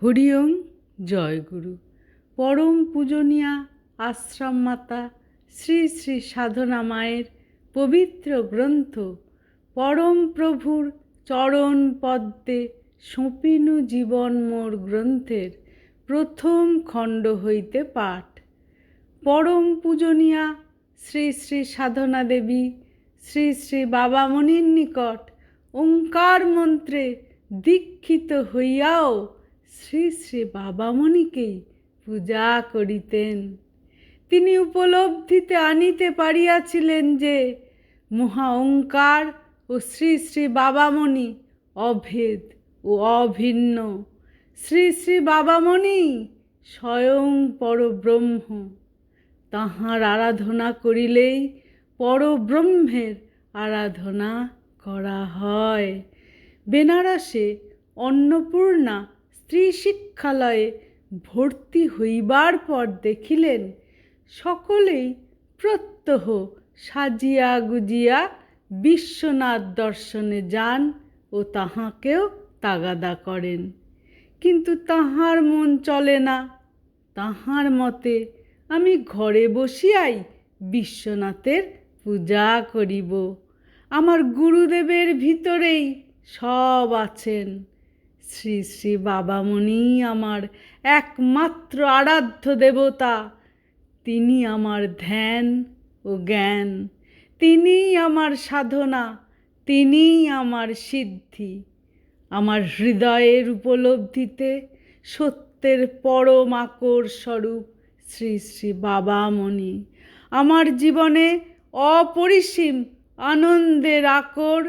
হরি ওম জয় গুরু। পরম পূজনীয়া আশ্রম মাতা শ্রী শ্রী সাধনা মায়ের পবিত্র গ্রন্থ পরম প্রভুর চরণ পদ্মে সঁপিনু জীবন মোর গ্রন্থের প্রথম খণ্ড হইতে পাঠ। পরম পূজনীয়া শ্রী শ্রী সাধনা দেবী শ্রী শ্রী বাবামণির নিকট ওঙ্কার মন্ত্রে দীক্ষিত হইয়াও শ্রী শ্রী বাবামণিকেই পূজা করিতেন। তিনি উপলব্ধিতে আনিতে পারিয়াছিলেন যে মহা ওঙ্কার ও শ্রী শ্রী বাবামণি অভেদ ও অভিন্ন। শ্রী শ্রী বাবামণি স্বয়ং পরব্রহ্ম। তাঁহার আরাধনা করিলেই পরব্রহ্মের আরাধনা করা হয়। বেনারসে অন্নপূর্ণা স্ত্রী শিক্ষালয়ে ভর্তি হইবার পর দেখিলেন সকলেই প্রত্যহ সাজিয়া গুজিয়া বিশ্বনাথ দর্শনে যান ও তাহাকেও তাগাদা করেন, কিন্তু তাহার মন চলে না। তাহার মতে আমি ঘরে বসিয়াই বিশ্বনাথের পূজা করিব। আমার গুরুদেবের ভিতরেই সব আছেন। শ্রী শ্রী বাবামণি আমার একমাত্র আরাধ্য দেবতা। তিনি আমার ধ্যান ও জ্ঞান, তিনিই আমার সাধনা, তিনিই আমার সিদ্ধি। আমার হৃদয়ের উপলব্ধিতে সত্যের পরম আকর স্বরূপ শ্রী শ্রী বাবামণি। আমার জীবনে অপরিসীম আনন্দের আকর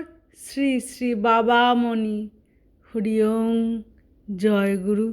শ্রী শ্রী বাবামণি। হরি ওম জয় গুরু।